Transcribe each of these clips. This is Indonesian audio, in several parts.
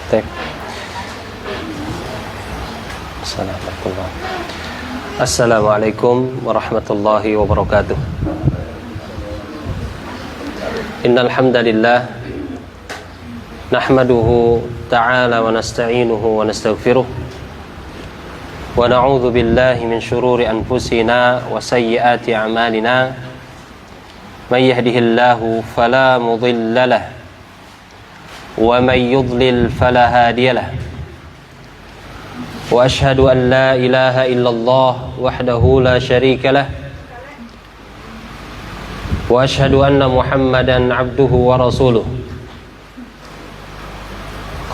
Baik. Assalamualaikum warahmatullahi wabarakatuh. Innal hamdalillah nahmaduhu ta'ala wa nasta'inuhu wa nastaghfiruh wa na'udzu billahi min shururi anfusina wa sayyiati a'malina. May yahdihillahu fala mudilla lahu wa may yudlil fala hadiya lahu. Wa ashhadu an la ilaha illallah wahdahu la syarika lah. Wa ashhadu anna Muhammadan abduhu wa rasuluh.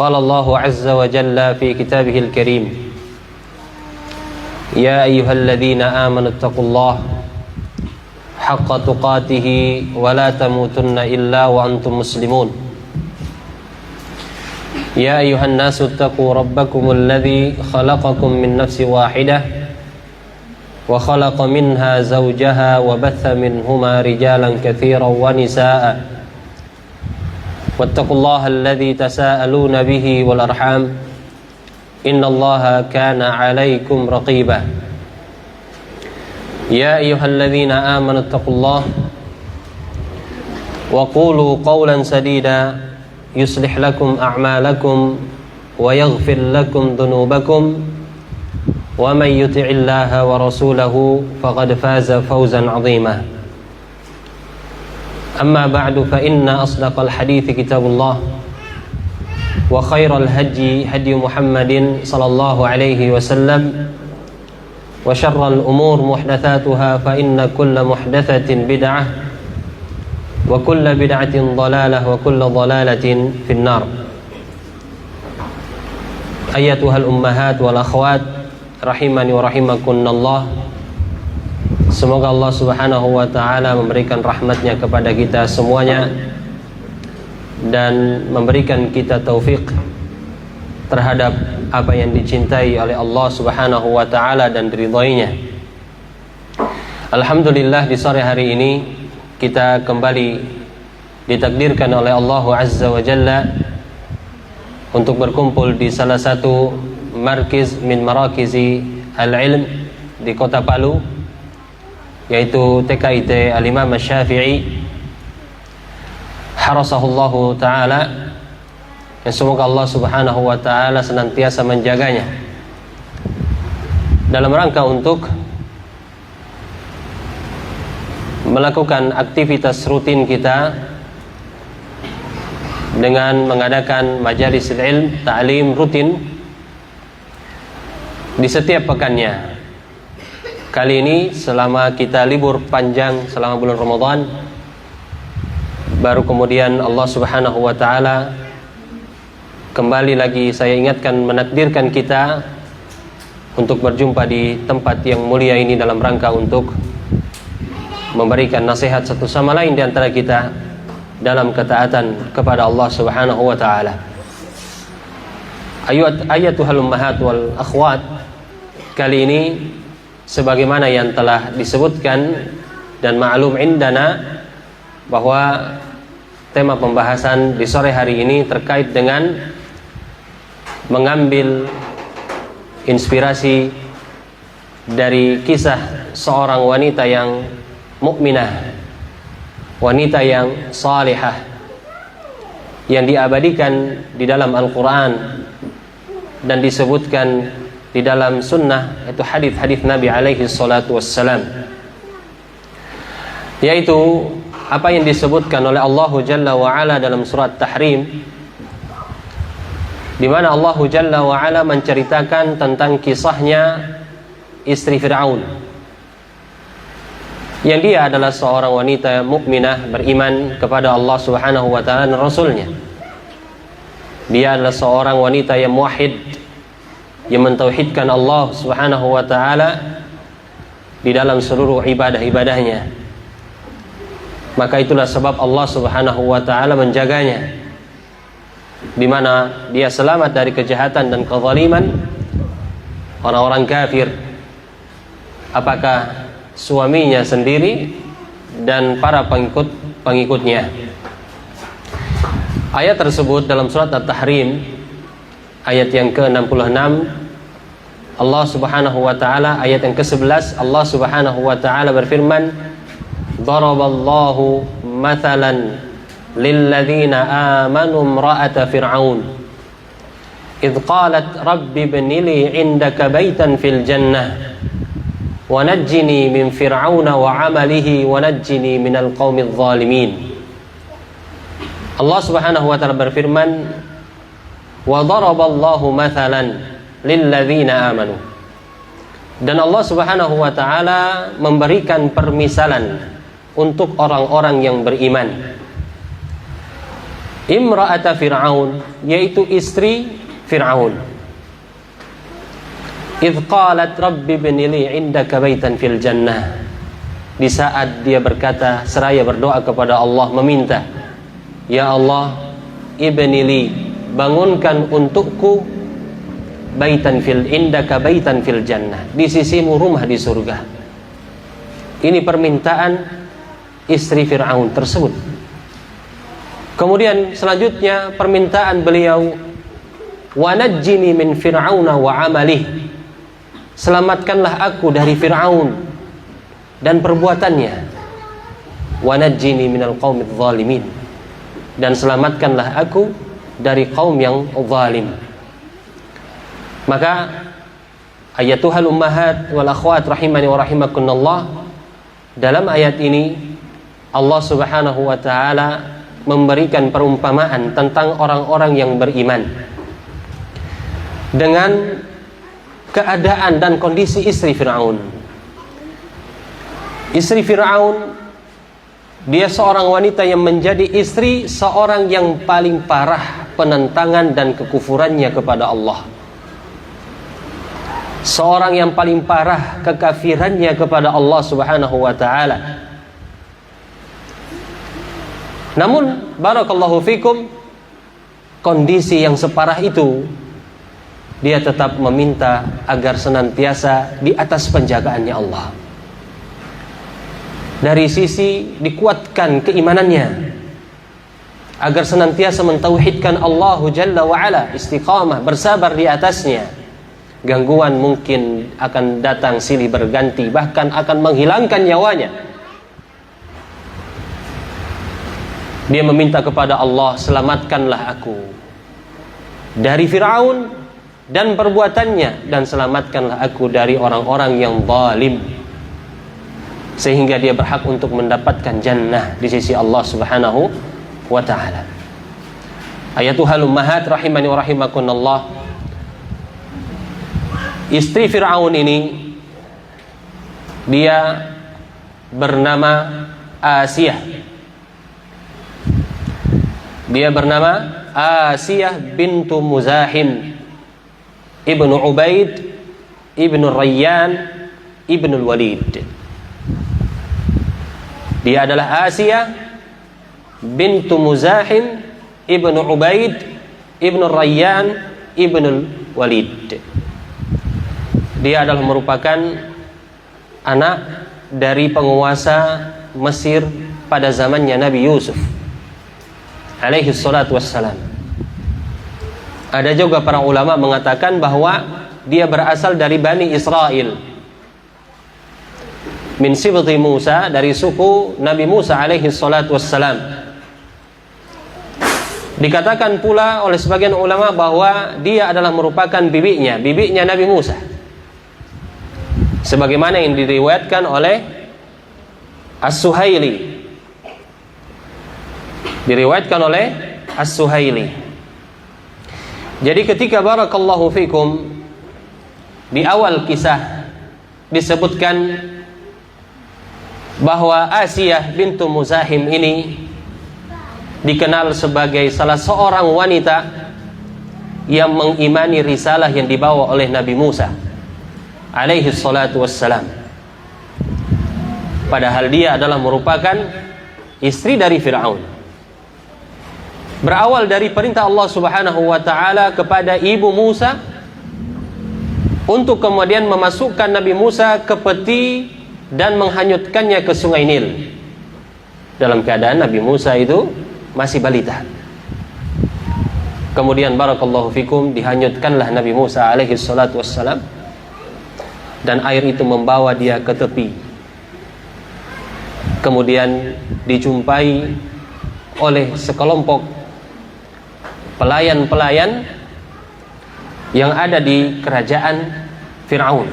Qala Allahu azza wa jalla fi kitabihil karim, ya ayyuhalladzina amanu taqullaha haqqa tuqatih wa la tamutunna illa wa antum muslimun. يا أيها الناس اتقوا ربكم الذي خلقكم من نفس واحدة وخلق منها زوجها وبث منهما رجالا كثيرا ونساء واتقوا الله الذي تساءلون به والأرحام إن الله كان عليكم رقيبا يا أيها الذين آمنوا اتقوا الله وقولوا قولا سديدا يصلح لكم أعمالكم ويغفر لكم ذنوبكم ومن يطع الله ورسوله فقد فاز فوزا عظيما. أما بعد فإن أصدق الحديث كتاب الله وخير الهدي هدي محمد صلى الله عليه وسلم وشر الأمور محدثاتها فإن كل محدثة بدعة wa kullu bid'atin dhalalah wa kullu dhalalatin finnar. Ayatuhal ummahat wal akhwat rahimani wa rahimakunallah. Semoga Allah Subhanahu wa taala memberikan rahmatnya kepada kita semuanya dan memberikan kita taufik terhadap apa yang dicintai oleh Allah Subhanahu wa taala dan diridhoinya. Alhamdulillah, di sore hari ini kita kembali ditakdirkan oleh Allah Azza wa Jalla untuk berkumpul di salah satu markiz min marakizi al-ilm di kota Palu, yaitu TKIT Al-Imam Asy-Syafi'i harasahullahu ta'ala, yang semoga Allah Subhanahu wa ta'ala senantiasa menjaganya dalam rangka untuk melakukan aktivitas rutin kita dengan mengadakan majalis ilm, ta'lim rutin di setiap pekannya. Kali ini selama kita libur panjang selama bulan Ramadan, baru kemudian Allah Subhanahu wa ta'ala kembali lagi saya ingatkan menakdirkan kita untuk berjumpa di tempat yang mulia ini dalam rangka untuk memberikan nasihat satu sama lain di antara kita dalam ketaatan kepada Allah Subhanahu wa taala. Ayatuhal ummahat wal akhwat, kali ini sebagaimana yang telah disebutkan dan ma'lum indana bahwa tema pembahasan di sore hari ini terkait dengan mengambil inspirasi dari kisah seorang wanita yang mukminah, wanita yang salihah yang diabadikan di dalam Al-Quran dan disebutkan di dalam sunnah, yaitu hadis-hadis Nabi alaihi salatu wassalam, yaitu apa yang disebutkan oleh Allah Jalla wa'ala dalam surat Tahrim, di mana Allah Jalla wa'ala menceritakan tentang kisahnya istri Fir'aun, yang dia adalah seorang wanita mukminah beriman kepada Allah Subhanahu wa taala dan Rasulnya. Dia adalah seorang wanita yang muwahhid, yang mentauhidkan Allah Subhanahu wa taala di dalam seluruh ibadah-ibadahnya. Maka itulah sebab Allah Subhanahu wa taala menjaganya, di mana dia selamat dari kejahatan dan kezaliman orang-orang kafir, apakah suaminya sendiri dan para pengikutnya. Ayat tersebut dalam surat At-Tahrim ayat yang ke-66, Allah Subhanahu wa taala ayat yang ke-11, Allah Subhanahu wa taala berfirman, "Daraballahu mathalan lilladzina amanu imra'ata fir'aun idh qalat rabbi ibni li 'indaka baitan fil jannah wa najjini min fir'auna wa 'amalihi wa najjini minal qaumidz zalimin." Allah Subhanahu wa taala berfirman, "Wa daraballahu mathalan lilladzina amanu." Dan Allah Subhanahu wa taala memberikan permisalan untuk orang-orang yang beriman. Imra'ata Fir'aun, yaitu istri Fir'aun. Idh qalat rabbi ibni li 'indaka baitan fil jannah. Di saat dia berkata, seraya berdoa kepada Allah, meminta, "Ya Allah, ibni li, bangunkan untukku baitan fil indaka baitan fil jannah, di sisimu rumah di surga." Ini permintaan istri Fir'aun tersebut. Kemudian selanjutnya permintaan beliau, "Wa najjini min fir'auna wa 'amalih." Selamatkanlah aku dari Fir'aun dan perbuatannya. "Wa najjini minal qaumidz zalimin." Dan selamatkanlah aku dari kaum yang zalim. Maka ayatuhal ummahat wal akhwat rahimani wa rahimakunallah, dalam ayat ini Allah Subhanahu wa taala memberikan perumpamaan tentang orang-orang yang beriman dengan keadaan dan kondisi istri Fir'aun. Istri Fir'aun, dia seorang wanita yang menjadi istri seorang yang paling parah penentangan dan kekufurannya kepada Allah. Seorang yang paling parah kekafirannya kepada Allah Subhanahu wa taala. Namun barakallahu fikum, kondisi yang separah itu dia tetap meminta agar senantiasa di atas penjagaannya Allah. Dari sisi dikuatkan keimanannya agar senantiasa mentauhidkan Allah Jalla wa Ala, istiqamah, bersabar di atasnya. Gangguan mungkin akan datang silih berganti, bahkan akan menghilangkan nyawanya. Dia meminta kepada Allah, selamatkanlah aku dari Fir'aun dan perbuatannya, dan selamatkanlah aku dari orang-orang yang zalim, sehingga dia berhak untuk mendapatkan jannah di sisi Allah Subhanahu wa ta'ala. Ayatuhal ummahat rahimani wa rahimakunallah, istri Fir'aun ini dia bernama Asiyah. Dia bernama Asiyah bintu Muzahim ibnu Ubaid ibnu Rayyan ibnu Walid. Dia adalah Asiyah bintu Muzahim ibnu Ubaid ibnu Rayyan ibnu Walid. Dia adalah merupakan anak dari penguasa Mesir pada zamannya Nabi Yusuf alaihi salatu wassalam. Ada juga para ulama mengatakan bahwa dia berasal dari Bani Israel, min sibti Musa, dari suku Nabi Musa alaihi salatu wassalam. Dikatakan pula oleh sebagian ulama bahwa dia adalah merupakan bibinya Nabi Musa, sebagaimana yang diriwayatkan oleh As-Suhaili. Diriwayatkan oleh As-Suhaili. Jadi ketika barakallahu fikum di awal kisah disebutkan bahwa Asiyah bintu Muzahim ini dikenal sebagai salah seorang wanita yang mengimani risalah yang dibawa oleh Nabi Musa alaihi salatu wassalam, padahal dia adalah merupakan istri dari Fir'aun. Berawal dari perintah Allah Subhanahu wa ta'ala kepada ibu Musa untuk kemudian memasukkan Nabi Musa ke peti dan menghanyutkannya ke sungai Nil, dalam keadaan Nabi Musa itu masih balita. Kemudian barakallahu fikum, dihanyutkanlah Nabi Musa alaihi salatu wassalam, dan air itu membawa dia ke tepi. Kemudian dijumpai oleh sekelompok pelayan-pelayan yang ada di kerajaan Fir'aun.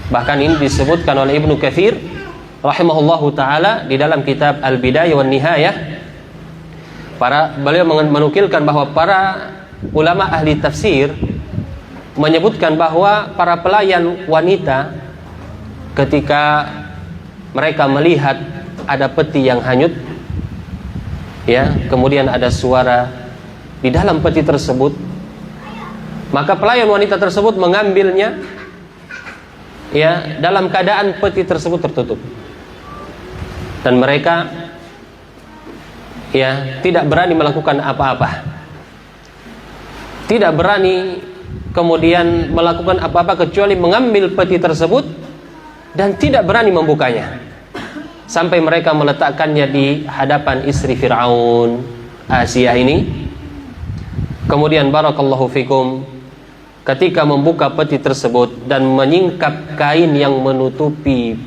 Bahkan ini disebutkan oleh Ibnu Katsir rahimahullahu taala di dalam kitab Al-Bidayah wan Nihayah. Beliau menukilkan bahwa para ulama ahli tafsir menyebutkan bahwa para pelayan wanita ketika mereka melihat ada peti yang hanyut, ya, kemudian ada suara di dalam peti tersebut, maka pelayan wanita tersebut mengambilnya, ya, dalam keadaan peti tersebut tertutup, dan mereka, ya, tidak berani melakukan apa-apa, tidak berani kemudian melakukan apa-apa kecuali mengambil peti tersebut, dan tidak berani membukanya sampai mereka meletakkannya di hadapan istri Fir'aun, Asiyah ini. Kemudian barakallahu fikum, ketika membuka peti tersebut dan menyingkap kain yang menutupi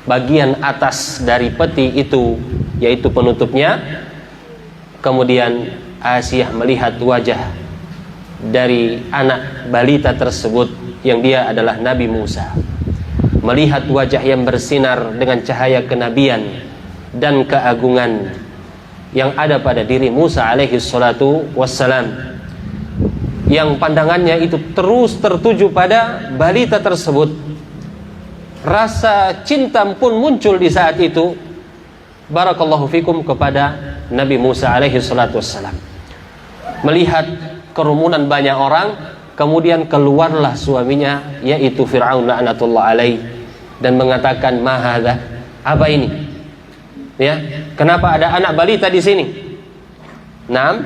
bagian atas dari peti itu, yaitu penutupnya, kemudian Asiyah melihat wajah dari anak balita tersebut yang dia adalah Nabi Musa. Melihat wajah yang bersinar dengan cahaya kenabian dan keagungan yang ada pada diri Musa alaihi salatu wassalam, yang pandangannya itu terus tertuju pada balita tersebut. Rasa cinta pun muncul di saat itu, barakallahu fikum, kepada Nabi Musa alaihi salatu wassalam. Melihat kerumunan banyak orang, kemudian keluarlah suaminya, yaitu Fir'aun la'natullah alaih, dan mengatakan, "Mahadha, apa ini? Ya, kenapa ada anak balita di sini?" Naam.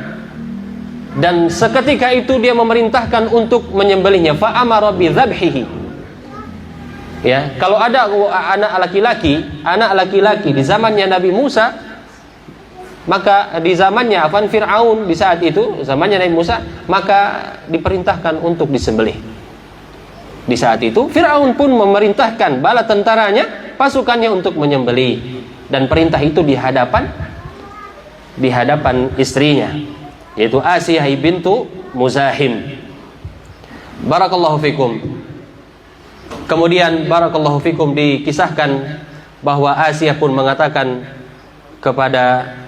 Dan seketika itu dia memerintahkan untuk menyembelihnya. Fa amara bi dzabhihi. Ya, kalau ada anak laki-laki di zamannya Nabi Musa, maka di zamannya Fir'aun di saat itu, zamannya Nabi Musa, maka diperintahkan untuk disembelih. Di saat itu Fir'aun pun memerintahkan bala tentaranya, pasukannya, untuk menyembelih, dan perintah itu di hadapan istrinya, yaitu Asiyah bintu Muzahim. Barakallahu fikum. Kemudian barakallahu fikum, dikisahkan bahwa Asiyah pun mengatakan kepada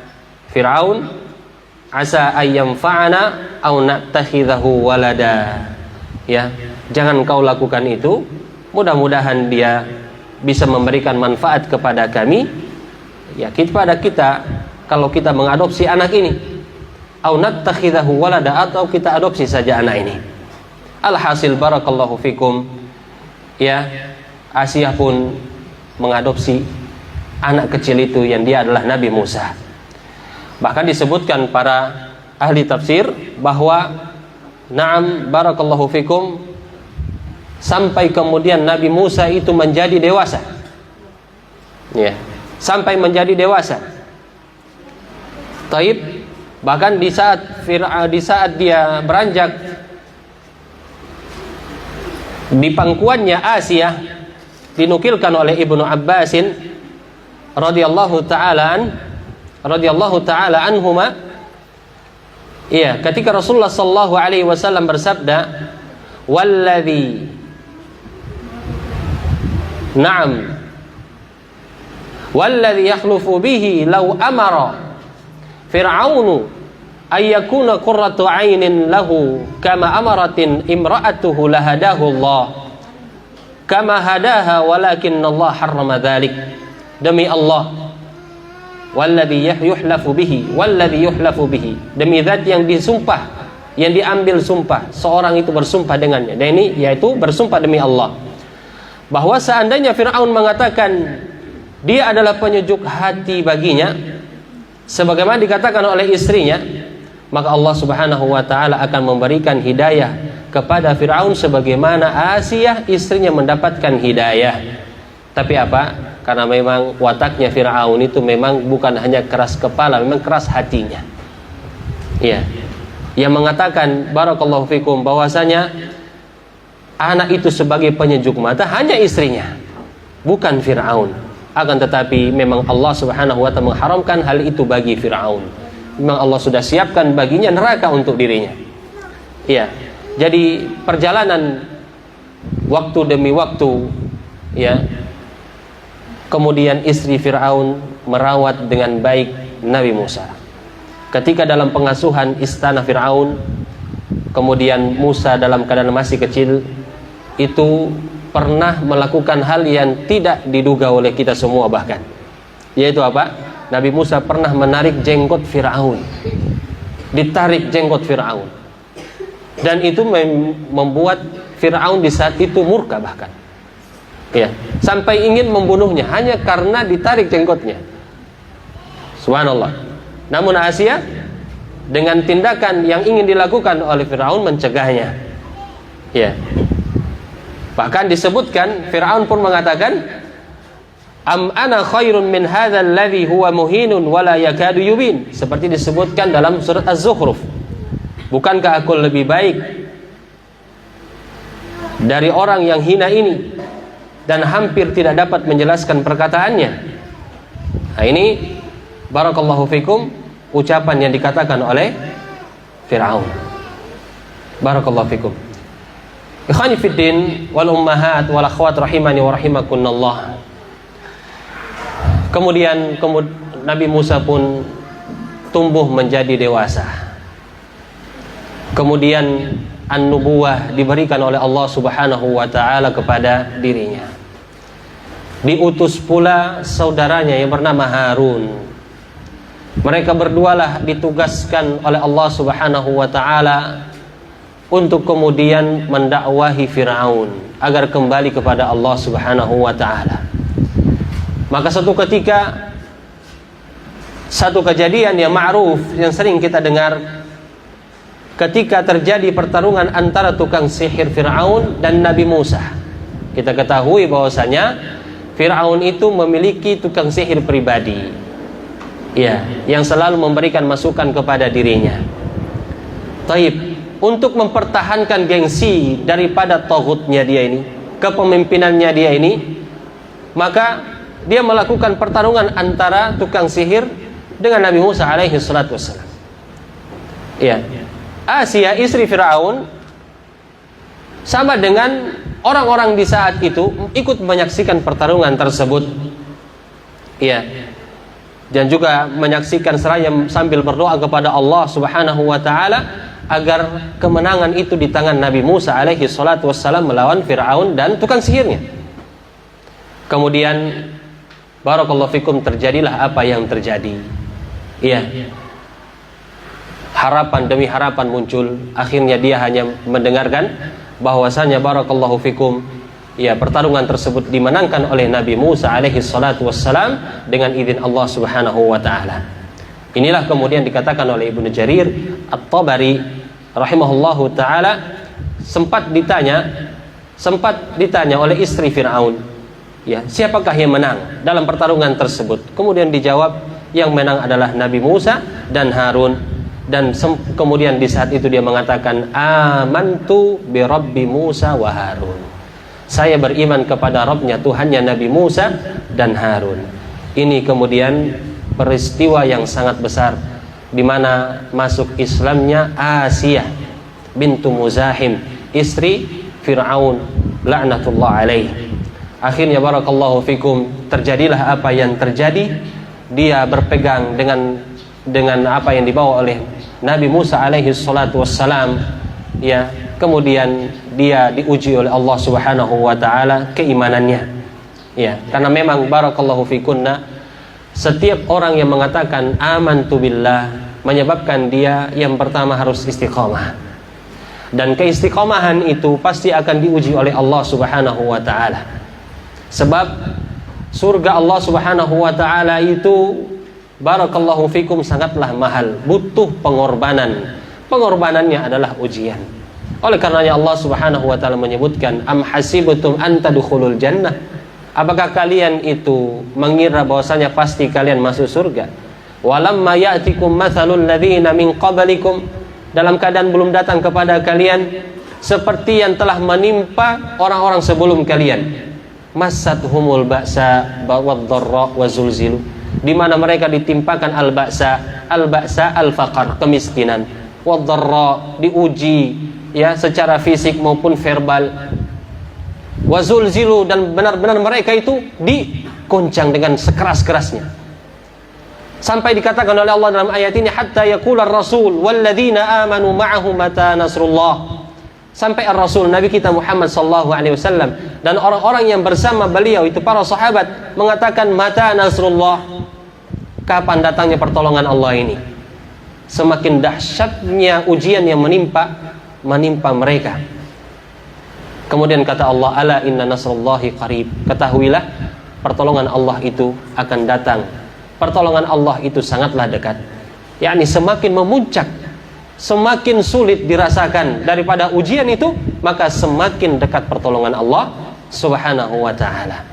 Fir'aun, "Asa ayyam fa'ana aw nattakhidhahu walada." Ya, jangan kau lakukan itu, mudah-mudahan dia bisa memberikan manfaat kepada kami, ya, kepada kita, kalau kita mengadopsi anak ini, aw nattakhidhahu walada, atau kita adopsi saja anak ini. Alhasil barakallahu fikum, ya, Asiyah pun mengadopsi anak kecil itu yang dia adalah Nabi Musa. Bahkan disebutkan para ahli tafsir bahwa na'am barakallahu fikum, sampai kemudian Nabi Musa itu menjadi dewasa, ya, sampai menjadi dewasa. Taib, bahkan di saat dia beranjak di pangkuannya Asiyah, dinukilkan oleh Ibnu Abbasin radhiyallahu taala anhuma, iya, ketika Rasulullah sallallahu alaihi wasallam bersabda, "Walladzi yakhlufu bihi law amara Fir'aunu ayyakuna qurratu 'ainin lahu kama amaratin imra'atuhu lahadahu Allah kama hadaha walakinna Allah harrama dzalik." Demi Allah, walladzi yuhlafu bihi, demi zat yang disumpah, yang diambil sumpah, seorang itu bersumpah dengannya, dan ini yaitu bersumpah demi Allah, bahwa seandainya Fir'aun mengatakan dia adalah penyejuk hati baginya, sebagaimana dikatakan oleh istrinya, maka Allah subhanahu wa ta'ala akan memberikan hidayah kepada Fir'aun sebagaimana Asiyah istrinya mendapatkan hidayah. Tapi apa? Karena memang wataknya Fir'aun itu memang bukan hanya keras kepala, memang keras hatinya. Iya. yang mengatakan barakallahu fikum bahwasanya anak itu sebagai penyejuk mata hanya istrinya, bukan Fir'aun. Akan tetapi memang Allah Subhanahu wa ta'ala mengharamkan hal itu bagi Fir'aun. Memang Allah sudah siapkan baginya neraka untuk dirinya. Ya. Jadi perjalanan waktu demi waktu, ya. Kemudian istri Fir'aun merawat dengan baik Nabi Musa. Ketika dalam pengasuhan istana Fir'aun, kemudian Musa dalam keadaan masih kecil itu pernah melakukan hal yang tidak diduga oleh kita semua bahkan. Yaitu apa? Nabi Musa pernah menarik jenggot Fir'aun. Ditarik jenggot Fir'aun. Dan itu membuat Fir'aun di saat itu murka bahkan. Ya, sampai ingin membunuhnya hanya karena ditarik jenggotnya. Subhanallah. Namun Asia dengan tindakan yang ingin dilakukan oleh Fir'aun mencegahnya. Ya. Bahkan disebutkan Fir'aun pun mengatakan, am ana khairun min hadzal ladzi huwa muhinun wala yakadu yubin. Seperti disebutkan dalam surat Az-Zukhruf. Bukankah aku lebih baik dari orang yang hina ini dan hampir tidak dapat menjelaskan perkataannya. Nah, ini barakallahu fikum ucapan yang dikatakan oleh Fir'aun. Barakallahu fikum. Ikhwani fiddin wal ummahat wal akhwat rahimani wa rahimakunallah. Kemudian Nabi Musa pun tumbuh menjadi dewasa. Kemudian an-nubuwah diberikan oleh Allah Subhanahu wa ta'ala kepada dirinya. Diutus pula saudaranya yang bernama Harun. Mereka berdualah ditugaskan oleh Allah Subhanahu wa ta'ala untuk kemudian mendakwahi Fir'aun agar kembali kepada Allah Subhanahu wa ta'ala. Maka satu ketika, satu kejadian yang ma'ruf yang sering kita dengar, ketika terjadi pertarungan antara tukang sihir Fir'aun dan Nabi Musa. Kita ketahui bahwasanya Fir'aun itu memiliki tukang sihir pribadi, ya, yang selalu memberikan masukan kepada dirinya. Taib, untuk mempertahankan gengsi daripada taghutnya dia ini, kepemimpinannya dia ini, maka dia melakukan pertarungan antara tukang sihir dengan Nabi Musa alaihi salatu wassalam. Ya. Asia istri Fir'aun sama dengan orang-orang di saat itu ikut menyaksikan pertarungan tersebut. Ya. Dan juga menyaksikan seraya sambil berdoa kepada Allah Subhanahu wa ta'ala agar kemenangan itu di tangan Nabi Musa alaihi salatu wassalam melawan Fir'aun dan tukang sihirnya. Kemudian barakallahu fikum terjadilah apa yang terjadi. Iya. Harapan demi harapan muncul. Akhirnya dia hanya mendengarkan bahwasanya barakallahu fikum, ya, pertarungan tersebut dimenangkan oleh Nabi Musa alaihi salatu wassalam dengan izin Allah Subhanahu wa ta'ala. Inilah kemudian dikatakan oleh Ibnu Jarir At-Tabari rahimahullahu ta'ala, sempat ditanya oleh istri Fir'aun, ya, siapakah yang menang dalam pertarungan tersebut? Kemudian dijawab, yang menang adalah Nabi Musa dan Harun. Dan kemudian di saat itu dia mengatakan, amantu bi Rabbi Musa wa Harun. Saya beriman kepada Rabbnya, Tuhannya Nabi Musa dan Harun. Ini kemudian peristiwa yang sangat besar di mana masuk Islamnya Asia bintu Muzahim, istri Fir'aun la'natullah alaih. Akhirnya barakallahu fikum terjadilah apa yang terjadi. Dia berpegang dengan apa yang dibawa oleh Nabi Musa alaihi salatu wassalam, ya. Kemudian dia diuji oleh Allah Subhanahu wa ta'ala keimanannya, ya. Karena memang barakallahu fikunna, setiap orang yang mengatakan amantu billah menyebabkan dia yang pertama harus istiqamah. Dan keistiqamahan itu pasti akan diuji oleh Allah Subhanahu wa ta'ala. Sebab surga Allah Subhanahu wa ta'ala itu barakallahu fikum sangatlah mahal, butuh pengorbanan. Pengorbanannya adalah ujian. Oleh karenanya Allah Subhanahu wa ta'ala menyebutkan, am hasibtum an tadkhulul jannah, apakah kalian itu mengira bahwasanya pasti kalian masuk surga? Walamma ya'tikum mathalul ladzina min qablikum, dalam keadaan belum datang kepada kalian seperti yang telah menimpa orang-orang sebelum kalian. Massathumul ba'sa wad-dharra wa zulzilu, di mana mereka ditimpakan al-ba'sa al-faqar, kemiskinan, wad-dharra, diuji ya secara fisik maupun verbal, wa zulzilu, dan benar-benar mereka itu dikoncang dengan sekeras-kerasnya. Sampai dikatakan oleh Allah dalam ayat ini, hatta yaqular rasul walladzina amanu ma'ahu mata nasrullah. Sampai Rasul Nabi kita Muhammad sallallahu alaihi wasallam dan orang-orang yang bersama beliau itu para sahabat mengatakan, mata nasrullah, kapan datangnya pertolongan Allah ini? Semakin dahsyatnya ujian yang menimpa mereka. Kemudian kata Allah, ala inna nasrullahi qarib, ketahuilah pertolongan Allah itu akan datang. Pertolongan Allah itu sangatlah dekat. yakni semakin memuncak, semakin sulit dirasakan daripada ujian itu, maka semakin dekat pertolongan Allah Subhanahu wa ta'ala.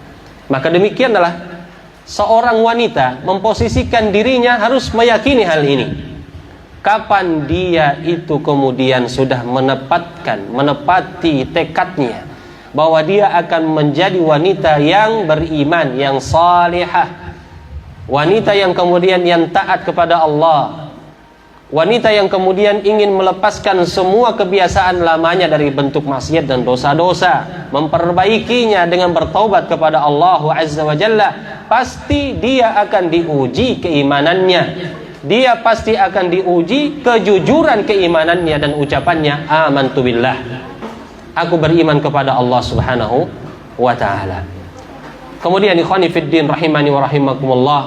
Maka demikian adalah seorang wanita memposisikan dirinya harus meyakini hal ini. Kapan dia itu kemudian sudah menepati tekadnya bahwa dia akan menjadi wanita yang beriman, yang salihah, wanita yang kemudian yang taat kepada Allah, wanita yang kemudian ingin melepaskan semua kebiasaan lamanya dari bentuk maksiat dan dosa-dosa, memperbaikinya dengan bertaubat kepada Allah Azza wa Jalla, pasti dia akan diuji keimanannya. Dia pasti akan diuji kejujuran keimanannya dan ucapannya, amantu billah, aku beriman kepada Allah Subhanahu wa ta'ala. Kemudian ikhwani fiddin rahimani wa rahimakumullah,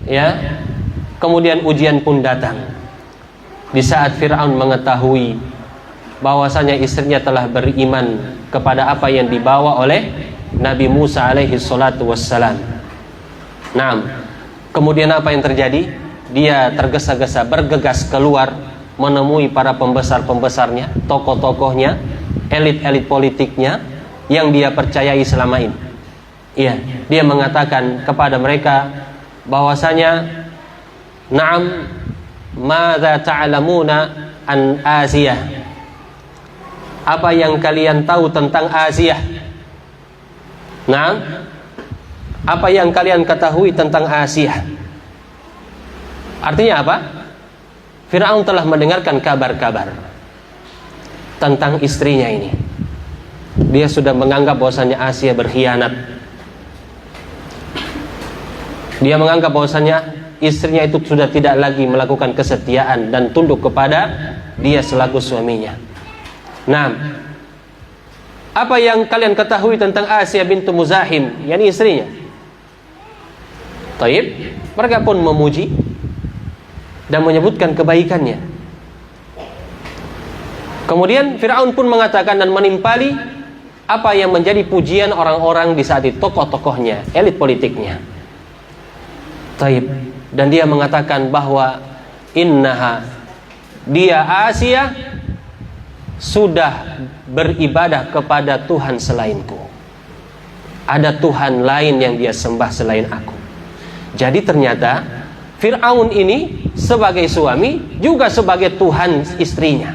ya, kemudian ujian pun datang di saat Fir'aun mengetahui bahwasanya istrinya telah beriman kepada apa yang dibawa oleh Nabi Musa alaihi salatu wassalam. Nah, kemudian apa yang terjadi? Dia tergesa-gesa bergegas keluar menemui para pembesar-pembesarnya, tokoh-tokohnya, elit-elit politiknya yang dia percayai selama ini. Iya, dia mengatakan kepada mereka bahwasanya, "Na'am, madza ta'lamuna an Asiyah?" Apa yang kalian tahu tentang Asiyah? Na'am, apa yang kalian ketahui tentang Asiyah? Artinya apa? Fir'aun telah mendengarkan kabar-kabar tentang istrinya ini. Dia sudah menganggap bahwasanya Asia berkhianat. Dia menganggap bahwasanya istrinya itu sudah tidak lagi melakukan kesetiaan dan tunduk kepada dia selaku suaminya. Nah, apa yang kalian ketahui tentang Asia bintu Muzahim, yakni istrinya? Taib, mereka pun memuji dan menyebutkan kebaikannya. Kemudian Fir'aun pun mengatakan dan menimpali apa yang menjadi pujian orang-orang di saat itu, tokoh-tokohnya, elit politiknya. Taib. Dan dia mengatakan bahwa innaha, dia Asia sudah beribadah kepada Tuhan selainku. Ada Tuhan lain yang dia sembah selain aku. Jadi ternyata Fir'aun ini sebagai suami juga sebagai Tuhan istrinya.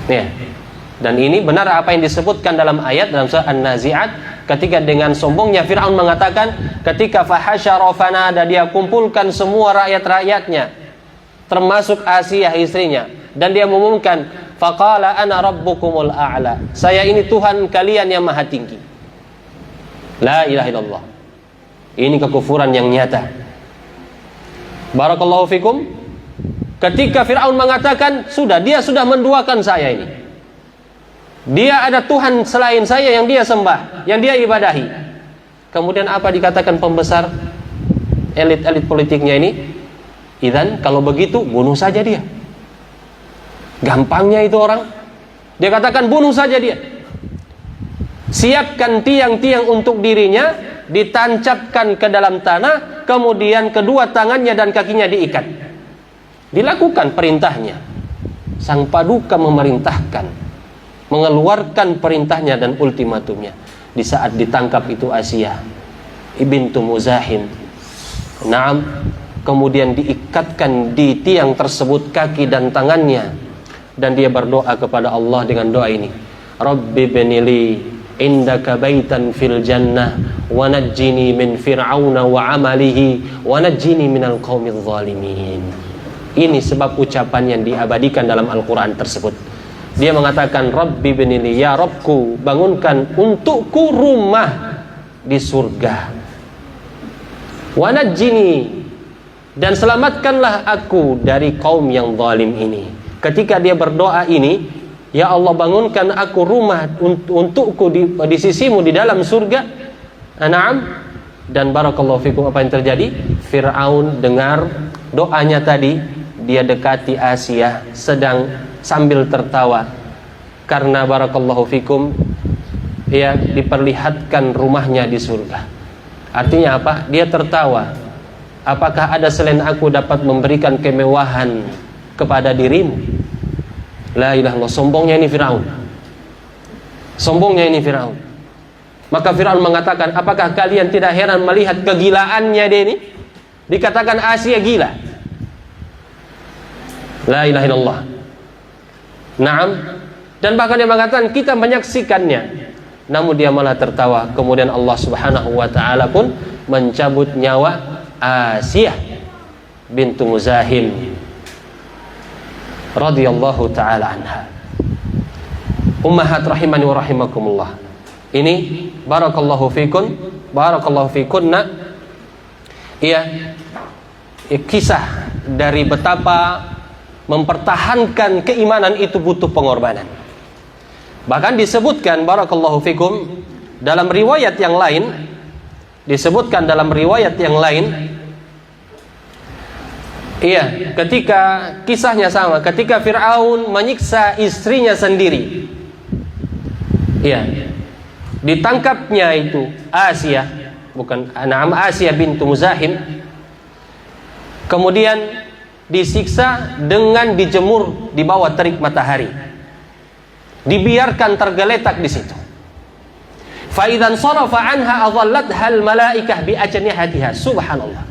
Ya. Dan ini benar apa yang disebutkan dalam ayat dalam surah An-Nazi'at, ketika dengan sombongnya Fir'aun mengatakan, ketika fahasyara fanada, dia kumpulkan semua rakyat-rakyatnya termasuk Asia istrinya, dan dia mengumumkan, faqala ana rabbukumul a'la, saya ini Tuhan kalian yang maha tinggi. La ilaha illallah. Ini kekufuran yang nyata. Barakallahu fikum. Ketika Fir'aun mengatakan, dia sudah menduakan saya ini, dia ada Tuhan selain saya yang dia sembah, yang dia ibadahi. Kemudian apa dikatakan pembesar elit-elit politiknya ini? Idzan, kalau begitu bunuh saja dia. Gampangnya itu orang. Dia katakan bunuh saja dia. Siapkan tiang-tiang untuk dirinya, ditancapkan ke dalam tanah, kemudian kedua tangannya dan kakinya diikat. Dilakukan perintahnya. Sang paduka memerintahkan, mengeluarkan perintahnya dan ultimatumnya. Di saat ditangkap itu Asia bintu Muzahim. Naam. kemudian diikatkan di tiang tersebut kaki dan tangannya, dan dia berdoa kepada Allah dengan doa ini, Rabbi binili indaka baitan fil jannah wa najjini min fir'auna wa amalihi wa najjini minal qaumidz zalimin. Ini sebab ucapan yang diabadikan dalam Al-Quran tersebut. Dia mengatakan, Rabbi binili, ya Rabbku, bangunkan untukku rumah di surga, wa najjini, dan selamatkanlah aku dari kaum yang zalim ini. Ketika dia berdoa ini, ya Allah, bangunkan aku rumah untukku di sisimu di dalam surga. Naam. Dan barakallahu fikum, apa yang terjadi? Fir'aun dengar doanya tadi, dia dekati Asia sedang sambil tertawa, karena barakallahu fikum, ya, diperlihatkan rumahnya di surga. Artinya apa? Dia tertawa. Apakah ada selain aku dapat memberikan kemewahan kepada dirimu? La ilaha illallah. Sombongnya ini Fir'aun. Sombongnya ini Fir'aun. Maka Fir'aun mengatakan, apakah kalian tidak heran melihat kegilaannya dia ini? Dikatakan Asia gila. La ilaha illallah. Naam. Dan bahkan dia mengatakan, kita menyaksikannya. Namun dia malah tertawa. Kemudian Allah Subhanahu wa ta'ala pun mencabut nyawa Asia bintu Muzahim radhiyallahu ta'ala anha. Ummahat rahimani wa rahimakumullah. Ini barakallahu fikun, barakallahu fikunna. Iya, kisah dari betapa mempertahankan keimanan itu butuh pengorbanan. Bahkan disebutkan barakallahu fikum dalam riwayat yang lain, disebutkan dalam riwayat yang lain, iya, ketika kisahnya sama, ketika Fir'aun menyiksa istrinya sendiri, iya, ditangkapnya itu Asia, bukan Asia bintu Muzahim, kemudian disiksa dengan dijemur di bawah terik matahari, dibiarkan tergeletak di situ. Fa idzan sarafa anha adhallatha al malaikah bi ajnihatiha. Subhanallah.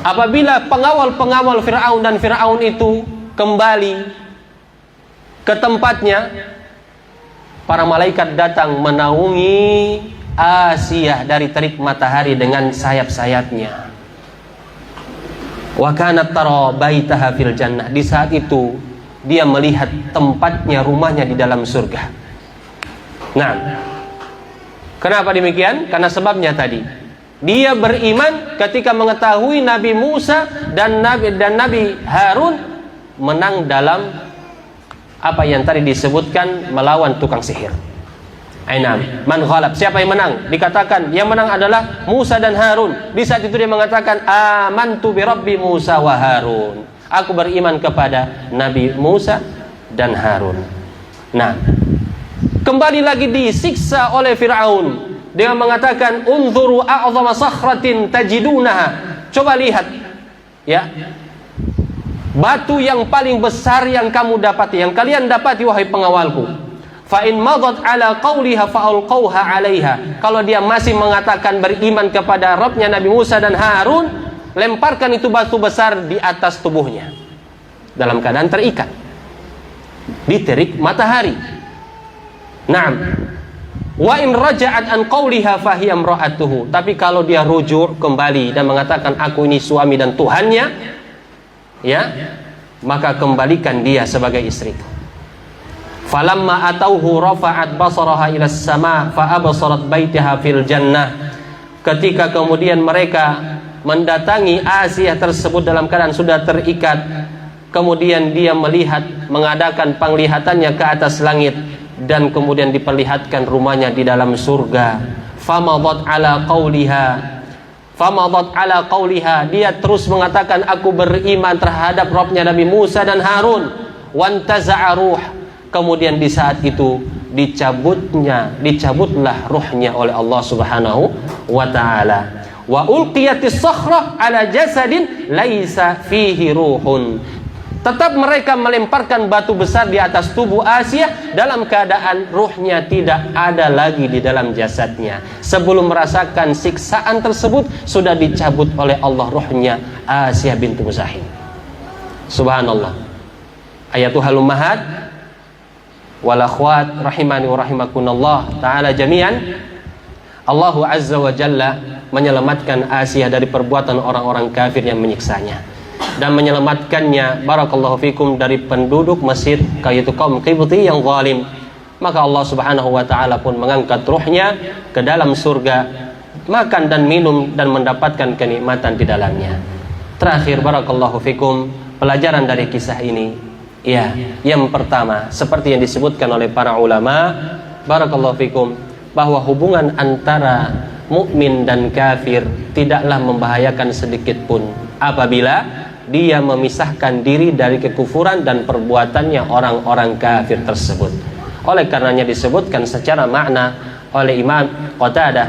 Apabila pengawal-pengawal Fir'aun dan Fir'aun itu kembali ke tempatnya, para malaikat datang menaungi Asia dari terik matahari dengan sayap-sayapnya. Wa kanat tara baitaha fil jannah. Di saat itu dia melihat tempatnya, rumahnya di dalam surga. Nah, kenapa demikian? Karena sebabnya tadi, dia beriman ketika mengetahui Nabi Musa dan Nabi Harun menang dalam apa yang tadi disebutkan, melawan tukang sihir. Ainam, man ghalab, siapa yang menang? Dikatakan yang menang adalah Musa dan Harun. Di saat itu dia mengatakan, amantu bi rabbi Musa wa Harun. Aku beriman kepada Nabi Musa dan Harun. Nah, kembali lagi disiksa oleh Fir'aun dengan mengatakan, unzuru a'zama sakhratin tajidunaha. Coba lihat, ya, batu yang paling besar yang kamu dapati, yang kalian dapati wahai pengawalku. Fa in madat ala qawliha fa alqauha 'alaiha. Kalau dia masih mengatakan beriman kepada Rabbnya Nabi Musa dan Harun, lemparkan itu batu besar di atas tubuhnya dalam keadaan terikat di terik matahari. Naam. Wa in raja'at an qawliha fa hiya imra'atuhu. Tapi kalau dia rujuk kembali dan mengatakan aku ini suami dan Tuhannya, ya, maka kembalikan dia sebagai istriku. Falamma atauhu rafa'at basaraha ila as-sama' fa absarat baitaha fil jannah. Ketika kemudian mereka mendatangi Asia tersebut dalam keadaan sudah terikat, kemudian dia melihat, mengadakan penglihatannya ke atas langit, dan kemudian diperlihatkan rumahnya di dalam surga. Famadat ala qawliha, dia terus mengatakan aku beriman terhadap Rabbnya Nabi Musa dan Harun. Wantaza'a ruh. Kemudian di saat itu dicabutlah ruhnya oleh Allah Subhanahu wa ta'ala. Wa ulqiyatis sakhrah ala jasadin laisa fihi ruhun. Tetap mereka melemparkan batu besar di atas tubuh Asiyah dalam keadaan ruhnya tidak ada lagi di dalam jasadnya. Sebelum merasakan siksaan tersebut, sudah dicabut oleh Allah ruhnya Asiyah bintu Muzahim. Subhanallah. Ayatuhal ummahat wal akhwat rahimani wa rahimakunallah ta'ala jami'an. Allah Azza wa Jalla menyelamatkan Asiyah dari perbuatan orang-orang kafir yang menyiksanya, dan menyelamatkannya, barakallahu fikum, dari penduduk Mesir, yaitu kaum Qibti yang zalim. Maka Allah Subhanahu wa taala pun mengangkat ruhnya ke dalam surga, makan dan minum dan mendapatkan kenikmatan di dalamnya. Terakhir, barakallahu fikum, pelajaran dari kisah ini, ya, yang pertama seperti yang disebutkan oleh para ulama, barakallahu fikum, bahwa hubungan antara mukmin dan kafir tidaklah membahayakan sedikit pun apabila dia memisahkan diri dari kekufuran dan perbuatannya orang-orang kafir tersebut. Oleh karenanya disebutkan secara makna oleh Imam Qatadah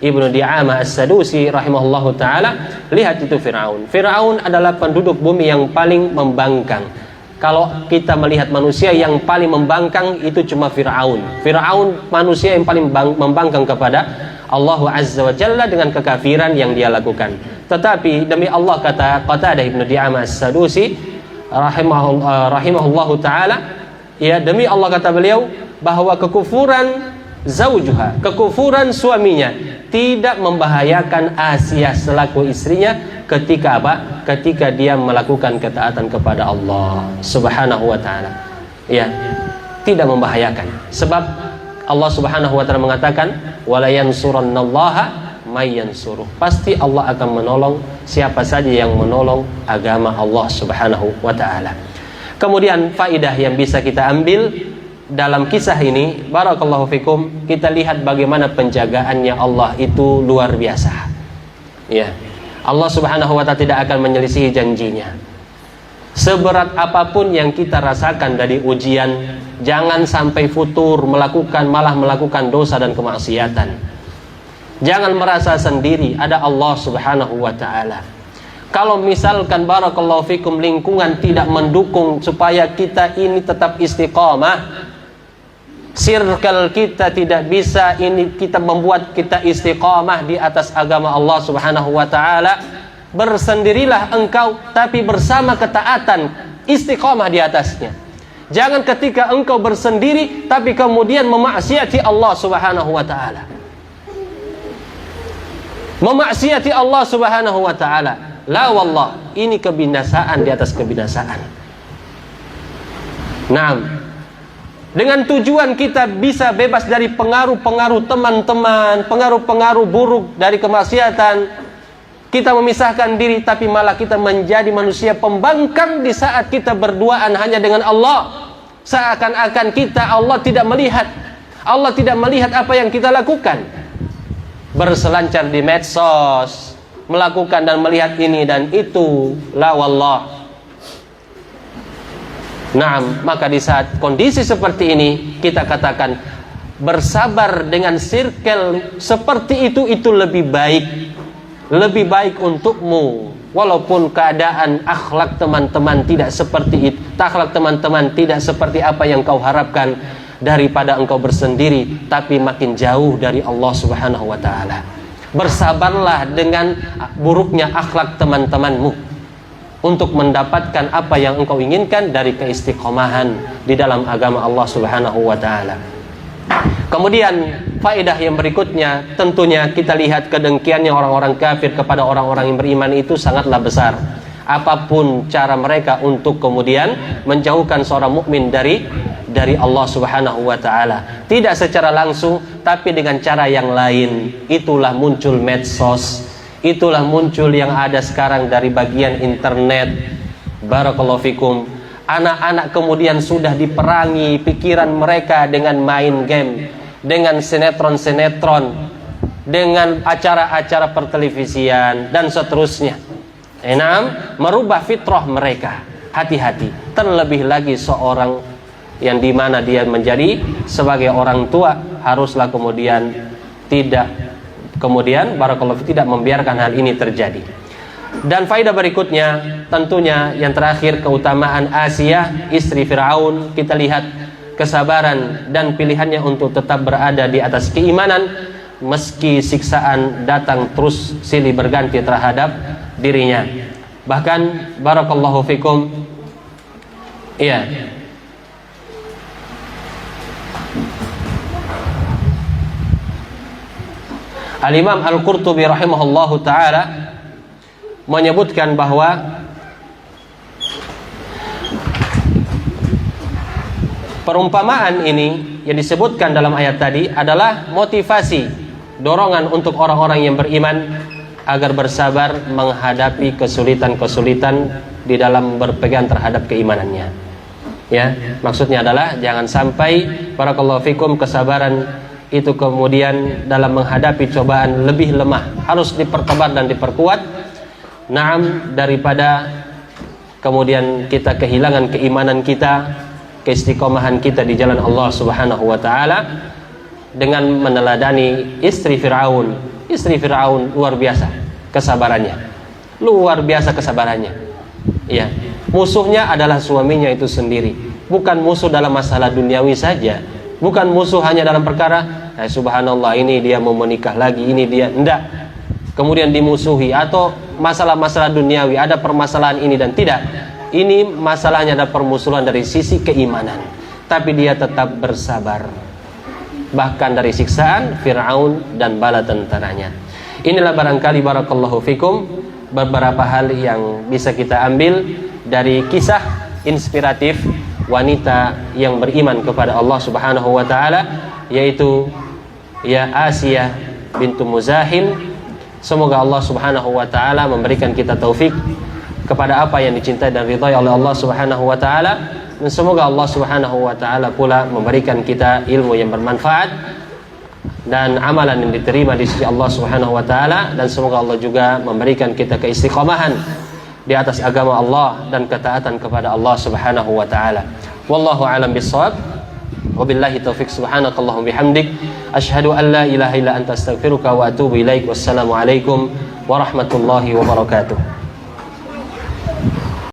Ibnu Di'amah As-Sadusi rahimahullahu ta'ala, lihat itu Fir'aun. Fir'aun adalah penduduk bumi yang paling membangkang. Kalau kita melihat manusia yang paling membangkang, itu cuma Fir'aun. Fir'aun manusia yang paling membangkang kepada Allah Azza wa Jalla dengan kekafiran yang dia lakukan. Tetapi demi Allah, kata Qatadah Ibnu Di'amah As-Sadusi rahimahullahu ta'ala, ya, demi Allah, kata beliau, bahwa kekufuran zaujuha, kekufuran suaminya, tidak membahayakan Asiyah selaku istrinya ketika apa? Ketika dia melakukan ketaatan kepada Allah Subhanahu wa taala. Ya, tidak membahayakan. Sebab Allah Subhanahu wa taala mengatakan, "Wala yansurannallaha may yansuruh." Pasti Allah akan menolong siapa saja yang menolong agama Allah Subhanahu wa taala. Kemudian faidah yang bisa kita ambil dalam kisah ini, barakallahu fikum, kita lihat bagaimana penjagaannya Allah itu luar biasa. Ya, Allah Subhanahu wa ta'ala tidak akan menyelisihi janjinya. Seberat apapun yang kita rasakan dari ujian, jangan sampai futur malah melakukan dosa dan kemaksiatan. Jangan merasa sendiri, ada Allah Subhanahu wa ta'ala. Kalau misalkan barakallahu fikum lingkungan tidak mendukung supaya kita ini tetap istiqamah, circle kita tidak bisa ini kita membuat kita istiqamah di atas agama Allah Subhanahu wa taala, bersendirilah engkau tapi bersama ketaatan, istiqamah di atasnya. Jangan ketika engkau bersendiri tapi kemudian memaksiati Allah Subhanahu wa taala. Memaksiati Allah Subhanahu wa taala. La wallah, ini kebinasaan di atas kebinasaan. Naam. Dengan tujuan kita bisa bebas dari pengaruh-pengaruh teman-teman, pengaruh-pengaruh buruk dari kemaksiatan, kita memisahkan diri, tapi malah kita menjadi manusia pembangkang di saat kita berduaan hanya dengan Allah. Seakan-akan kita, Allah tidak melihat. Allah tidak melihat apa yang kita lakukan. Berselancar di medsos, melakukan dan melihat ini dan itu. La wallah. Nah, maka di saat kondisi seperti ini, kita katakan bersabar dengan circle seperti itu lebih baik untukmu, walaupun keadaan akhlak teman-teman tidak seperti itu, akhlak teman-teman tidak seperti apa yang kau harapkan, daripada engkau bersendiri tapi makin jauh dari Allah Subhanahu wa taala. Bersabarlah dengan buruknya akhlak teman-temanmu untuk mendapatkan apa yang engkau inginkan dari keistiqomahan di dalam agama Allah Subhanahu wa taala. Kemudian faedah yang berikutnya, tentunya kita lihat kedengkiannya orang-orang kafir kepada orang-orang yang beriman itu sangatlah besar. Apapun cara mereka untuk kemudian menjauhkan seorang mukmin dari Allah Subhanahu wa taala, tidak secara langsung tapi dengan cara yang lain. Itulah muncul medsos. Itulah muncul yang ada sekarang dari bagian internet. Barakallahu fikum. Anak-anak kemudian sudah diperangi pikiran mereka dengan main game, dengan sinetron-sinetron, dengan acara-acara pertelevisian dan seterusnya. Merubah fitrah mereka. Hati-hati. Terlebih lagi seorang yang dimana dia menjadi sebagai orang tua, haruslah kemudian tidak barakallahu tidak membiarkan hal ini terjadi. Dan faedah berikutnya, tentunya yang terakhir, keutamaan Asiyah istri Fir'aun. Kita lihat kesabaran dan pilihannya untuk tetap berada di atas keimanan meski siksaan datang terus silih berganti terhadap dirinya. Bahkan barakallahu fikum, iya, Al-Imam Al-Qurtubi rahimahullahu ta'ala menyebutkan bahwa perumpamaan ini yang disebutkan dalam ayat tadi adalah motivasi, dorongan untuk orang-orang yang beriman agar bersabar menghadapi kesulitan-kesulitan di dalam berpegang terhadap keimanannya. Ya, maksudnya adalah jangan sampai barakallahu fikum kesabaran itu kemudian dalam menghadapi cobaan lebih lemah, harus dipertebar dan diperkuat. Naam, daripada kemudian kita kehilangan keimanan kita, keistiqomahan kita di jalan Allah Subhanahu wa taala dengan meneladani istri Firaun. Istri Firaun luar biasa kesabarannya. Luar biasa kesabarannya. Ya, musuhnya adalah suaminya itu sendiri. Bukan musuh dalam masalah duniawi saja. Bukan musuh hanya dalam perkara subhanallah ini dia mau menikah lagi, ini dia enggak. Kemudian dimusuhi atau masalah-masalah duniawi, ada permasalahan ini dan tidak. Ini masalahnya ada permusuhan dari sisi keimanan, tapi dia tetap bersabar bahkan dari siksaan Fir'aun dan bala tentaranya. Inilah barangkali barakallahu fikum beberapa hal yang bisa kita ambil dari kisah inspiratif wanita yang beriman kepada Allah Subhanahu wa taala, yaitu ya Asiyah bintu Muzahim. Semoga Allah Subhanahu wa taala memberikan kita taufik kepada apa yang dicintai dan ridhai oleh Allah Subhanahu wa taala, dan semoga Allah Subhanahu wa taala pula memberikan kita ilmu yang bermanfaat dan amalan yang diterima di sisi Allah Subhanahu wa taala, dan semoga Allah juga memberikan kita keistiqomahan di atas agama Allah dan ketaatan kepada Allah Subhanahu wa taala. Wallahu a'lam bissawab. Wabillahi taufiq, subhanakallahumma bihamdik, asyhadu an la ilaha illa anta astaghfiruka wa atubu ilaik. Wassalamu alaikum warahmatullahi wabarakatuh.